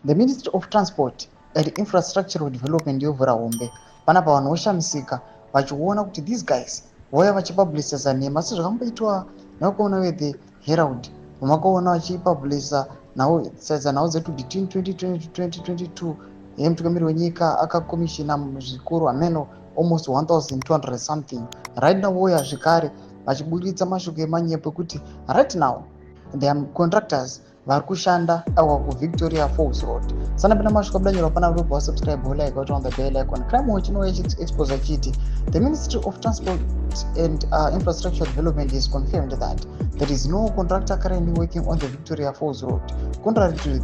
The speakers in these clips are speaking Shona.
The Ministry of Transport and Infrastructural Development yovhura hombe panapa vanhu voshamisika vachiona kuti these guys vauya vachipublisha zanhema sezvakamboitwa navakaona veThe Herald vamakaona vachipublisha saidza nhau dzetu between 2020 to 2022 mutungamiri wenyika akakomishina muzvikuru hameno almost 1200 something. Right now vouya zvekare vachiburitsa mashoko emanyepo ekuti right now the contractors vari kushanda kuVictoria Falls Road. Sana pena mashoko abudanyirwa pana rubo subscribe like out on the bell icon. Crime watch no expose chiti. The Ministry of Transport and Infrastructure Development has confirmed that there is no contractor currently working on the Victoria Falls Road, contrary to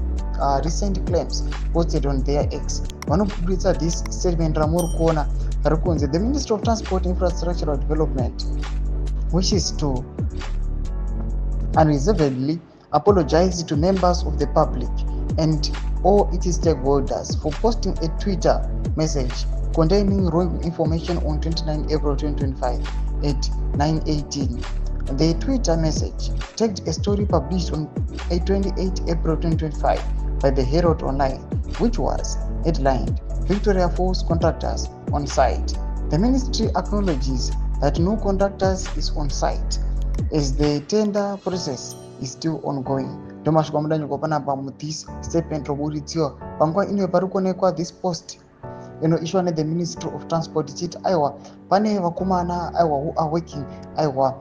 recent claims posted on their X. Vanobuditsa this statement ramuri kuona rikunzi the Ministry of Transport and Infrastructural Development wishes to unreservedly apologize to members of the public and all its stakeholders for posting a Twitter message containing wrong information on 29 April 2025 at 9:18. The Twitter message tagged a story published on 28 April 2025 by the Herald Online, which was headlined Victoria Falls Contractors on Site. The ministry acknowledges that no contractors is on site as the tender process is still ongoing. Domashwa mudanyirwa panapa muthis statement roburitsiwa panguva ino pari kuonekwa this post inoishwa nethe Ministry of Transport ichiti aiwa pane vakomana aiwa who are working aiwa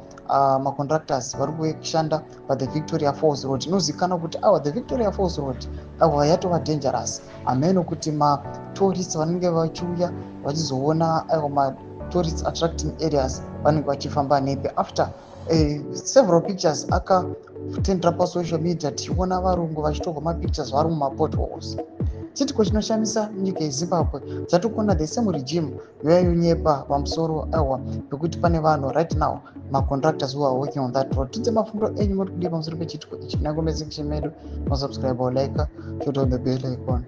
macontractors vari kushanda paThe Victoria Falls Road. Inozivikanwa kuti aiwa the Victoria Falls Road aiwa yatova dangerous hameno kuti matourists vanenge vachiuya vachizoona aiwa matourist attracting areas vanenge vachifamba nepe. After several pictures akatendera pasocial media tichiona varungu vachitorwa mapictures vari mumapotholes. Chitiko chinoshamisa nyika yeZimbabwe chatokuona the same regime yoyayonyepa pamusoro aiwa pekuti pane vanhu right now macontractors who are working on that road. Tidze mafundo enyu muri kudii pamusoro pechitiko ichi. Nangomese kichimedu masubscribe like, hit on the bell icon.